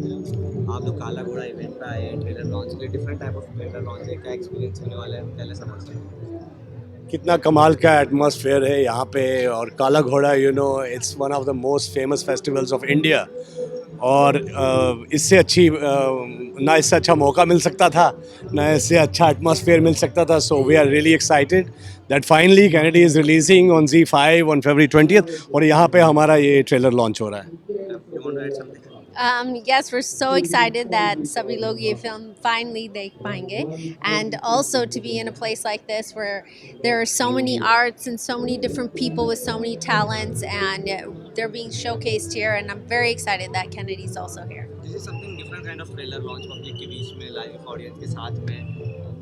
आप लोग काला घोड़ा इवेंट पे आए हैं, ट्रेलर लॉन्च के लिए different type of trailer launch है, क्या एक्सपीरियंस होने वाला है पहले समझ। कितना कमाल का एटमॉस्फेयर है यहाँ पे। और काला घोड़ा it's one of the most famous festivals of India. और इससे अच्छी ना इससे अच्छा मौका मिल सकता था, ना इससे अच्छा एटमॉस्फेयर मिल सकता था। So we are really excited that finally Kennedy is releasing on Z5 on February 20th, और यहाँ पे हमारा ये ट्रेलर लॉन्च हो रहा है। Yes, we're so excited that सभी लोग ये film finally देख पाएंगे, and also to be in a place like this where there are so many arts and so many different people with so many talents, and they're being showcased here, and I'm very excited that Kennedy's also here. This is something different kind of trailer launch public के बीच में live audience के साथ में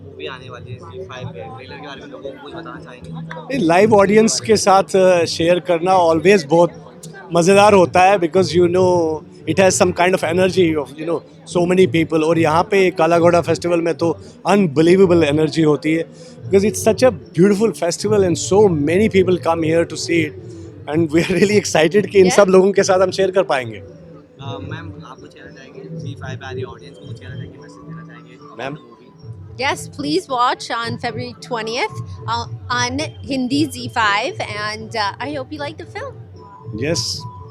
movie आने वाली है Z5 पे। Trailer के बारे में लोगों को कुछ बताना चाहेंगे? लाइव ऑडियंस के साथ शेयर करना ऑलवेज बहुत मज़ेदार होता है, because it has some kind of energy of so many people. और यहाँ पे काला घोड़ा फेस्टिवल में तो अनबिलीवेबल एनर्जी होती है, because it's such a beautiful festival and so many people come here to see it, and we are really excited कि इन सब लोगों के साथ हम शेयर कर पाएंगे। मैम आप कुछ कहना चाहेंगे Z5 पे आ रही ऑडियंस को, कुछ कहना चाहेंगे, मैसेज देना चाहेंगे ma'am? Yes, please watch on February 20th on Hindi Z5, and I hope you like the film. Yes,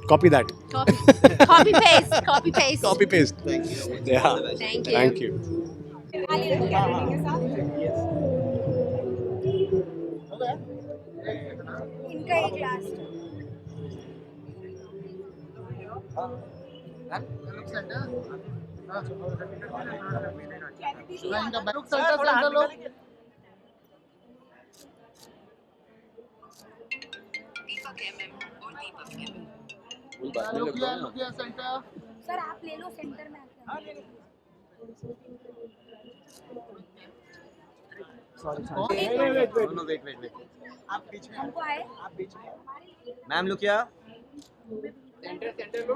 copy that. Copy paste, copy paste. Copy paste. Thank you. Yeah. All the best. Thank you. Thank you. इनका एक last sir आप ले लो centre में आके। No, wait. आप बीच में हमको आए आप बीच में मैम लुक या सेंटर लो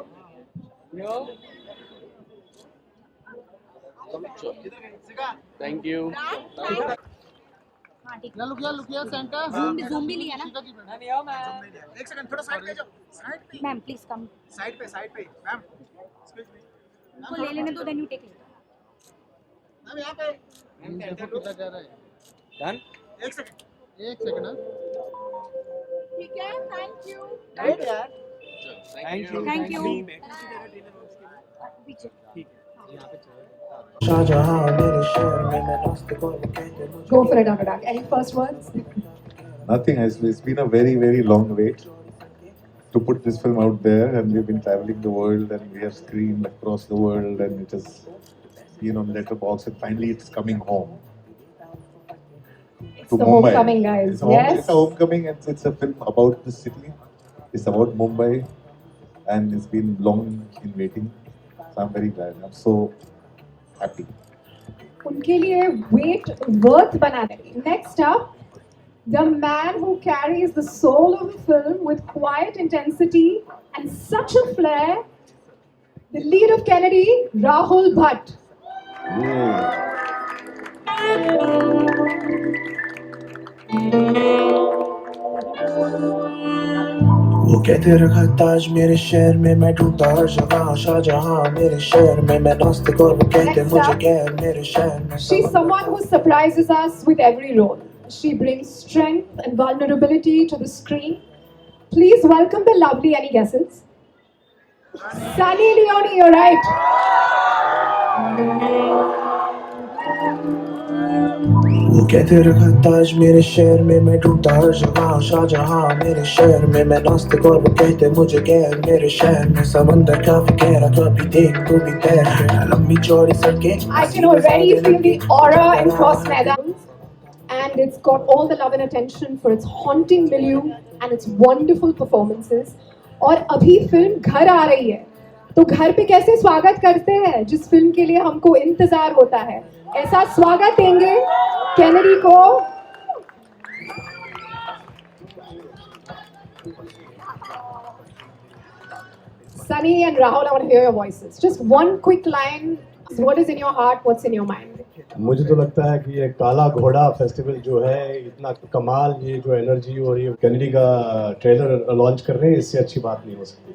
थैंक यू। हाँ ठीक है जूम भी लिया ना। एक सेकंड थोड़ा साइड पे जाओ, साइड पे मैम प्लीज कम साइड पे मैम एक्सक्यूज मी उनको ले लेने दो देन यू टेक मैम यहां पे डन। एक सेकंड ठीक है थैंक यू राइट यार thank you Go for it, Anurag. Any first words? Nothing. It's been a very, very long wait to put this film out there, and we've been traveling the world, and we have screened across the world, and it is, letterbox, and finally it's coming home. It's To the Mumbai. homecoming, guys. It's Yes. a homecoming, and it's a film about the city. It's about Mumbai, and it's been long in waiting. So I'm very glad. I'm so happy. उनके लिए wait worth बनाने। Next up, the man who carries the soul of the film with quiet intensity and such a flair, the lead of Kennedy, Rahul Bhatt. वो कहते रखा ताज मेरे शहर में, मैं ढूंढता हर जगह शाहजहां मेरे शहर में, मैं नास्तिक और वो कहते मुझे गैर मेरे शहर में। She's someone who surprises us with every role. She brings strength and vulnerability to the screen. Please welcome the lovely, any guesses? Sunny Leone, you're right. वो कहते रखा ताज मेरे शहर में, मैं ढूंढता हर जगह शाहजहां मेरे शहर में, मैं नास्तिक और वो कहते मुझे गैर मेरे शहर में, समंदर काफी गहरा कभी देख तू भी तैर के, लंबी चौड़ी सड़कें। I can already feel the aura in Cross Meadows, and it's got all the love and attention for its haunting milieu and its wonderful performances. और अभी फिल्म घर आ रही है, तो घर पे कैसे स्वागत करते हैं जिस फिल्म के लिए हमको इंतजार होता है, ऐसा स्वागत देंगे कैनेडी को। Sunny and Rahul, I want to hear your voices. Just one quick line. What is in your heart? What's in your mind? मुझे तो लगता है कि ये काला घोड़ा फेस्टिवल जो है, इतना कमाल, ये जो एनर्जी और ये कैनेडी का ट्रेलर लॉन्च कर रहे हैं, इससे अच्छी बात नहीं हो सकती।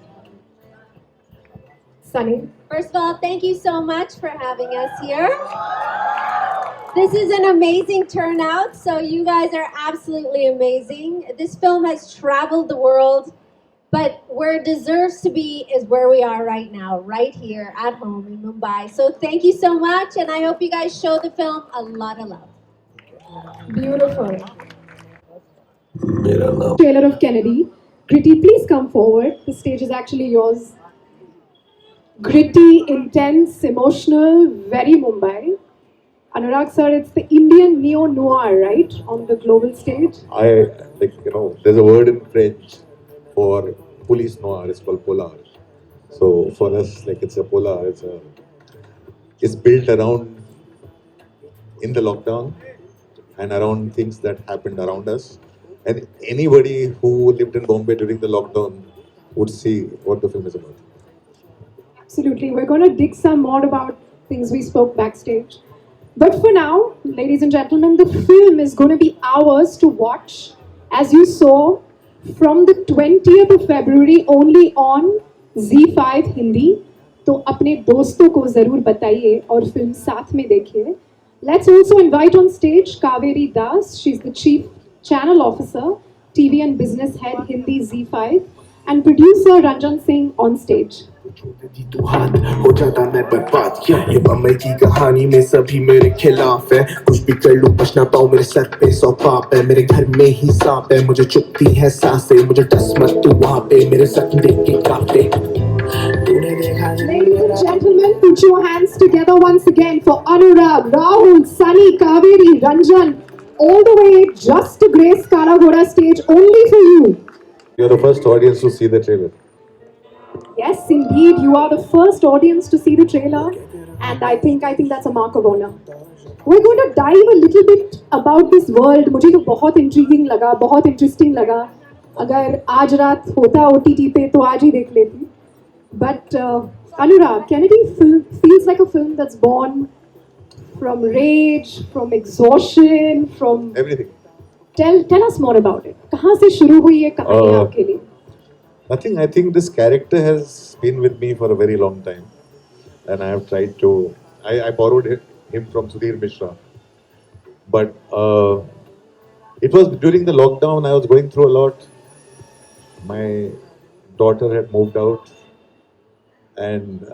Sunny. First of all, thank you so much for having us here. This is an amazing turnout, so you guys are absolutely amazing. This film has traveled the world, but where it deserves to be is where we are right now, right here at home in Mumbai. So thank you so much, and I hope you guys show the film a lot of love. Beautiful. Trailer of Kennedy. Gritty, please come forward. The stage is actually yours. Gritty, intense, emotional, very Mumbai. Anurag sir, it's the Indian neo-noir, right? On the global stage. There's a word in French for police noir, it's called polar. So for us, it's a polar, it's built around in the lockdown and around things that happened around us. And anybody who lived in Bombay during the lockdown would see what the film is about. Absolutely. We're going to dig some more about things we spoke backstage. But for now, ladies and gentlemen, the film is going to be ours to watch, as you saw, from the 20th of February only on Z5 Hindi. तो अपने दोस्तों को जरूर बताइए और film साथ में देखिए. Let's also invite on stage Kaveri Das. She's the Chief Channel Officer, TV and Business Head Hindi Z5, and producer Ranjan Singh on stage. तू हाथ हो जाता मैं बर्बाद ये बम्बई की कहानी में सभी मेरे खिलाफ है कुछ भी कर लूं बच ना पाऊं मेरे सर पे 100 पाप है मेरे घर में ही सांप है मुझे चुभती है सांसें मुझे डस मत तू वहां पे मेरे सपने देख के कांपते तूने देखा Ladies and gentlemen, put your hands together once again for Anurag, Rahul, Sunny, Kaveri, Ranjan, all the way just to grace Kala Ghoda stage only for you. You're the first audience to see the trailer. Yes, indeed, you are the first audience to see the trailer, and I think that's a mark of honor. We're going to dive a little bit about this world. मुझे तो बहुत intriguing लगा, बहुत interesting लगा. अगर आज रात होता OTT पे तो आज ही देख लेती. But Anurag, Kennedy feels like a film that's born from rage, from exhaustion, from Everything. Tell us more about it. कहाँ से शुरू हुई ये कहानी आपके लिए? Nothing. I think this character has been with me for a very long time, and I have tried to. I borrowed him from Sudhir Mishra, but it was during the lockdown. I was going through a lot. My daughter had moved out, and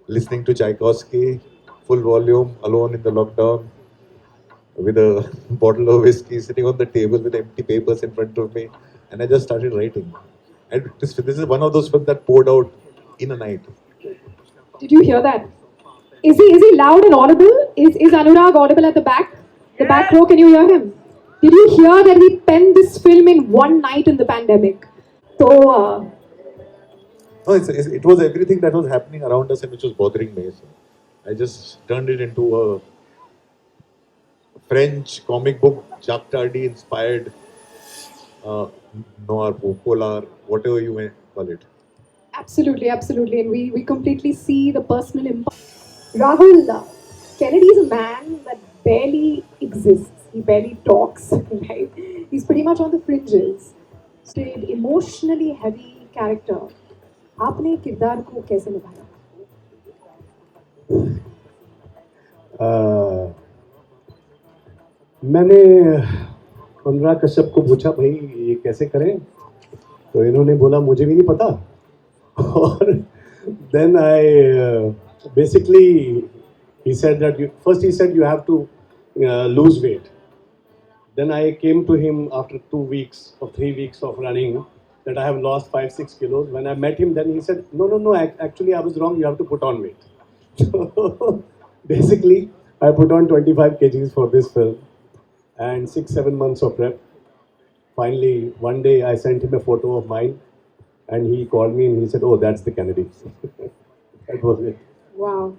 listening to Tchaikovsky, full volume, alone in the lockdown, with a bottle of whiskey sitting on the table with empty papers in front of me. And I just started writing. And this is one of those films that poured out in a night. Did you hear that? Is he loud and audible? Is Anurag audible at the back? The back row, can you hear him? Did you hear that he penned this film in one night in the pandemic? So, No, it was everything that was happening around us and which was bothering me. So I just turned it into a French comic book, Jacques Tardy inspired noir, polar, whatever you may call it. absolutely, absolutely. And we completely see the personal impact. Rahul, Kennedy is a man that barely exists. He barely talks, right? He's pretty much on the fringes. Stayed emotionally heavy character. आपने किरदार को कैसे निभाया? मैंने अनुराग कश्यप को पूछा भाई ये कैसे करें, तो इन्होंने बोला मुझे भी नहीं पता. और then I basically he said that he said you have to lose weight. Then I came to him after 2 weeks or 3 weeks of running that I have lost 5-6 kilos. When I met him, then he said no, actually I was wrong, you have to put on weight. So basically I put on 25 kgs for this film and 6-7 months of prep. Finally, one day I sent him a photo of mine and he called me and he said, oh, that's the Kennedy. That was it. Wow.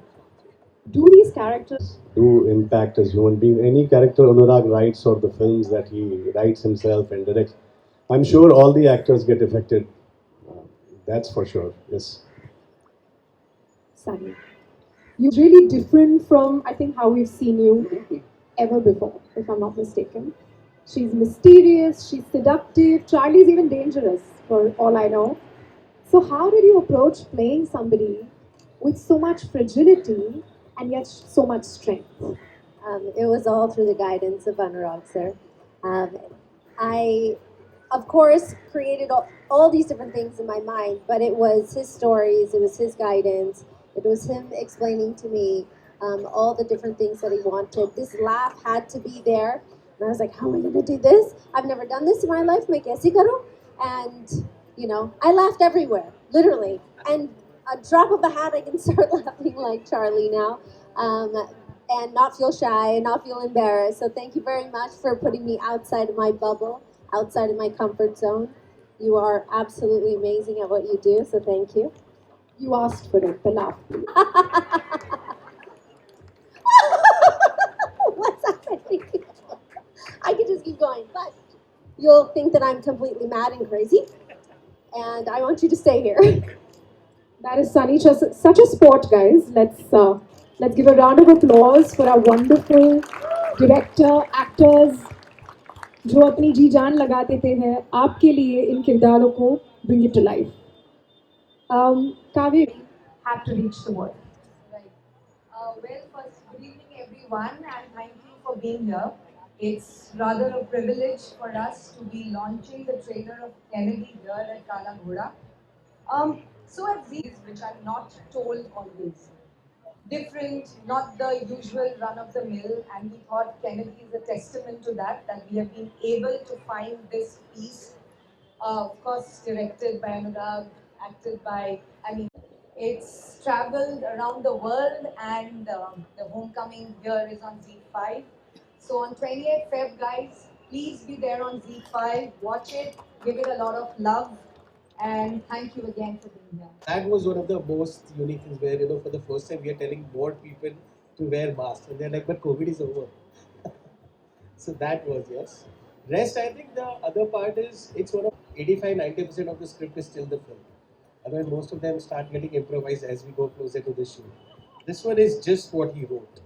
Do these characters Do impact as human beings. Any character Anurag writes or the films that he writes himself and directs, I'm sure all the actors get affected. That's for sure, yes. Sunny, you're really different from, I think, how we've seen you ever before, if I'm not mistaken. She's mysterious, she's seductive, Charlie's even dangerous, for all I know. So, how did you approach playing somebody with so much fragility and yet so much strength? It was all through the guidance of Anurag sir. I, of course, created all these different things in my mind, but it was his stories, it was his guidance, it was him explaining to me all the different things that he wanted. This laugh had to be there, and I was like, how am I going to do this? I've never done this in my life. Main kaise karu? And you know, I laughed everywhere, literally. And a drop of a hat, I can start laughing like Charlie now. And not feel shy and not feel embarrassed. So thank you very much for putting me outside of my bubble, outside of my comfort zone. You are absolutely amazing at what you do, so thank you. You asked for it, the laugh. What's happening? I could just keep going, but you'll think that I'm completely mad and crazy. And I want you to stay here. That is Sunny, just such a sport, guys. Let's give a round of applause for our wonderful director, actors, जो अपनी जी जान लगा देते हैं आपके लिए इन किरदारों को bring it to life. Kavya had to reach the world. Right. Well, first, good evening, everyone, and thank you for being here. It's rather a privilege for us to be launching the trailer of Kennedy here at Kala Ghoda. So at these, which are not told always. Different, not the usual run-of-the-mill, and we thought Kennedy is a testament to that we have been able to find this piece, of course directed by Anurag, acted by, it's traveled around the world, and the homecoming here is on ZEE5. So on 28th Feb, guys, please be there on ZEE5, watch it, give it a lot of love, and thank you again for being here. That was one of the most unique things where, for the first time we are telling more people to wear masks. And they're like, but COVID is over. So that was, yes. Rest, I think the other part is, it's one of 85-90% of the script is still the film. Otherwise, most of them start getting improvised as we go closer to the shoot. This one is just what he wrote.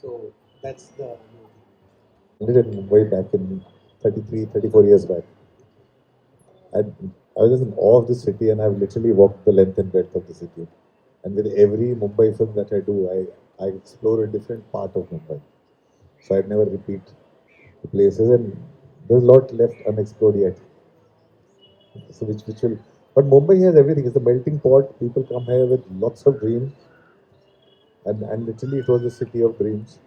So that's the... I did it way back in 34 years back. I was just in awe of the city, and I've literally walked the length and breadth of the city. And with every Mumbai film that I do, I explore a different part of Mumbai. So I'd never repeat the places, and there's a lot left unexplored yet. So which will, but Mumbai has everything. It's a melting pot. People come here with lots of dreams, and literally it was a city of dreams.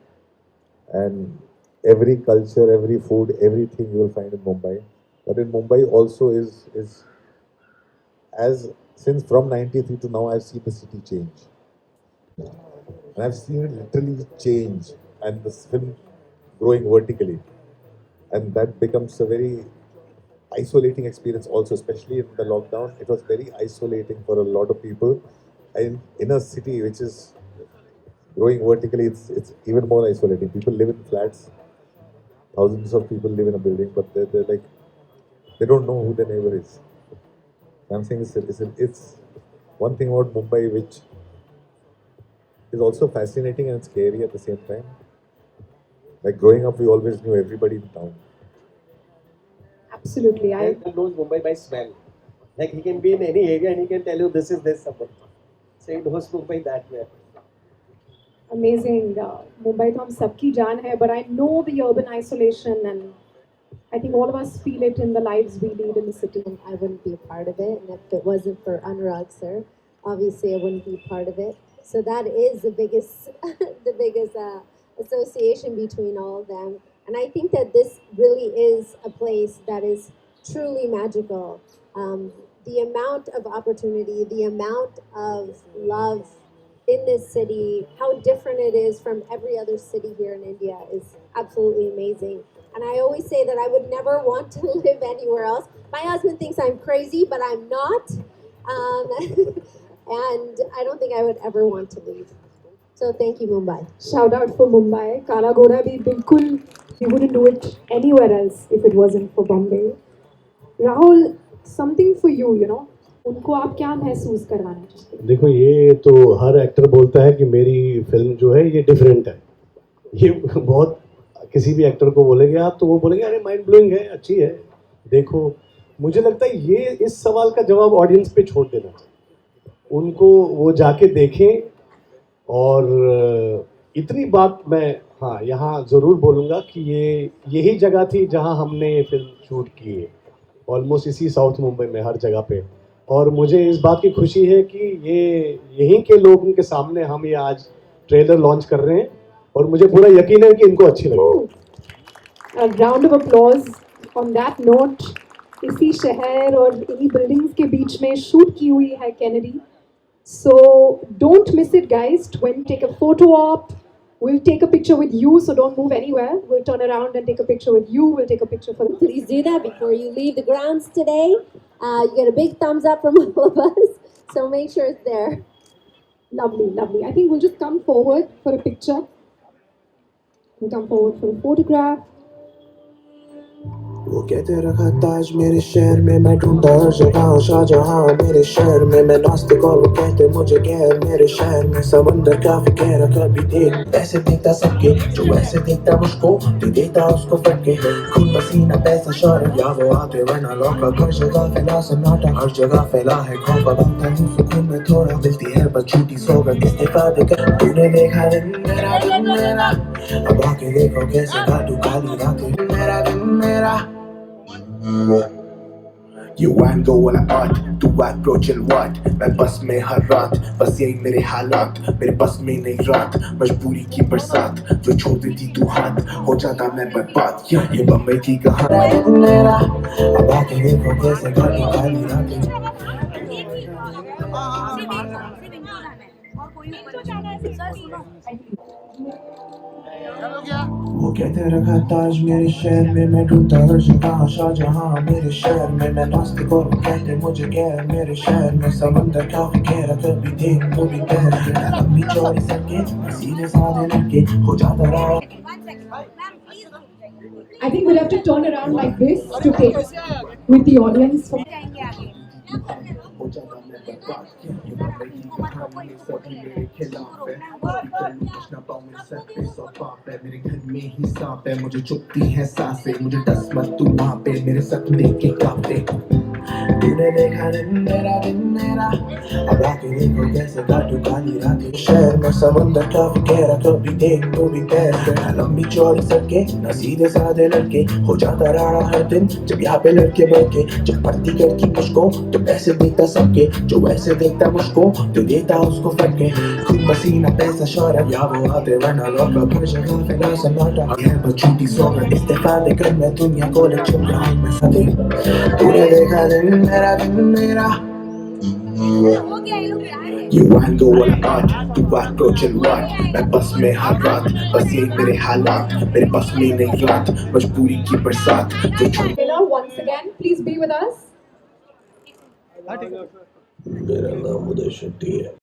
And every culture, every food, everything you will find in Mumbai. But in Mumbai also is as since from 93 to now, I've seen the city change. And I've seen it literally change, and the film growing vertically. And that becomes a very isolating experience also, especially in the lockdown. It was very isolating for a lot of people. And in a city which is growing vertically, it's even more isolating. People live in flats. Thousands of people live in a building, but they're like, they don't know who their neighbor is. I'm saying it's one thing about Mumbai which is also fascinating and scary at the same time. Like growing up, we always knew everybody in town. Absolutely. He knows Mumbai by smell. Like he can be in any area and he can tell you this is this somebody. So he knows Mumbai that way. Amazing. Mumbai to hum sabki jaan hai, but I know the urban isolation, and I think all of us feel it in the lives we lead in the city. And I wouldn't be a part of it, and if it wasn't for Anurag sir, obviously I wouldn't be part of it. So that is the biggest, association between all of them. And I think that this really is a place that is truly magical. The amount of opportunity, the amount of love in this city, how different it is from every other city here in India is absolutely amazing. And I always say that I would never want to live anywhere else. My husband thinks I'm crazy, but I'm not. And I don't think I would ever want to leave. So thank you, Mumbai. Shout out for Mumbai. Kala Ghoda bhi bilkul, we wouldn't do it anywhere else if it wasn't for Bombay. Rahul, something for you, उनको आप क्या महसूस करवाना चाहते हैं? देखो, ये तो हर एक्टर बोलता है कि मेरी फिल्म जो है ये डिफरेंट है. ये बहुत किसी भी एक्टर को बोलेंगे आप तो वो बोलेंगे अरे माइंड ब्लोइंग है, अच्छी है, देखो. मुझे लगता है ये इस सवाल का जवाब ऑडियंस पे छोड़ देना चाहिए, उनको वो जाके देखें। और इतनी बात मैं हाँ यहाँ ज़रूर बोलूँगा कि ये यही जगह थी जहाँ हमने ये फिल्म शूट की है, ऑलमोस्ट इसी साउथ मुंबई में हर जगह पे। और मुझे इस बात की खुशी है कि ये यहीं के लोगों के सामने हम ये आज ट्रेलर लॉन्च कर रहे हैं, और मुझे पूरा यकीन है कि इनको अच्छी लगेगी। A round of applause on that note. इसी शहर और इन्हीं बिल्डिंग्स के बीच में शूट की हुई है Kennedy. So don't miss it, guys. Take a photo op. We'll take a picture with you, so don't move anywhere. We'll turn around and take a picture with you. We'll take a picture for the. Please do that before you leave the grounds today. You get a big thumbs up from all of us, so make sure it's there. Lovely, lovely. I think we'll just come forward for a picture. We'll come forward for a photograph. वो कहते रखा ताज मेरे शहर में, मैं ढूंढता हर जगह शाहजहां मेरे शहर में। मैं नास्तिक और वो कहते मुझे गैर, मेरे शहर में समंदर काफी गहरा। कभी देख ऐसे देखता सबके, जो ऐसे देखता मुझको तो देता उसको फटके। खून पसीना पैसा शौहरत, या वो आते वरना लौका। हर जगह फैला सन्नाटा, हर जगह फैला है खौफ। आता हूँ सुकून में थोड़ा, मिलती है बस झूठी सौगंध इस्तीफादे कर। तूने देखा दिन मेरा, अब आके देखो कैसे काटू काली रातें। मेरा दिन मेरा You want go वाला आर्ट, तू अप्रोच what? मैं बस में हर रात, बस यही मेरे हालात। मेरे बस में नहीं रात, मजबूरी की बरसात। जो छोड़ देती तू हाथ, हो जाता मैं बर्बाद। ये बम्बई की कहानी मेरा, अब आके देखो कैसे काटी काली रातें। वो कहते रखा ताज मेरे शहर में, मैं ढूंढता हर जगह शाहजहां मेरे शहर में। मैं नास्तिक और वो कहते मुझे गैर, मेरे शहर में समंदर काफी गहरा। कभी देख कभी तैर, लंबी चौड़ी सड़कें, सीधे साधे लड़के, हो जाता रहा। I think we'll have to turn around like this to take with the audience. हो जाता मैं बर्बाद। ये बम्बई की कहानी है, सभी मेरे खिलाफ है। कुछ ना पाऊं मैं सर पे सौ पाप है। मेरे घर में ही सांप है, मुझे चुभती है सांसें। मुझे डस मत तू वहाँ पे, मेरे सपने देख के कांपते। तूने देखा दिन मेरा, अब आके देखो कैसे काटू काली रातें। शहर में समंदर काफी गहरा, कभी देख कभी तैर। लंबी चौड़ी सड़कें, न सीधे साधे लड़के, हो जाता रहा हर दिन जब यहाँ पे लड़के बढ़के। जब पढ़ती करती मुझको तो ऐसे देखता सबके, जो वैसे देखता मुझको तो देता उसको फटके। खून पसीना पैसा शौहरत, या वो आते वरना लौका। हर जगह फैला सन्नाटा, है बस झूठी सौगंध इस्तीफा देकर मैं दुनिया को ले चुप रहा हूँ मैं साथे। तूने देखा दिन मेरा, You want go वाला आर्ट, तू अप्रोच what? मैं बस में हर रात, बस यही मेरे हालात। मेरे बस में नहीं रात, मजबूरी की बरसात। जो छोड़ Once again, please be with us. मेरा नाम उदय शेट्टी है।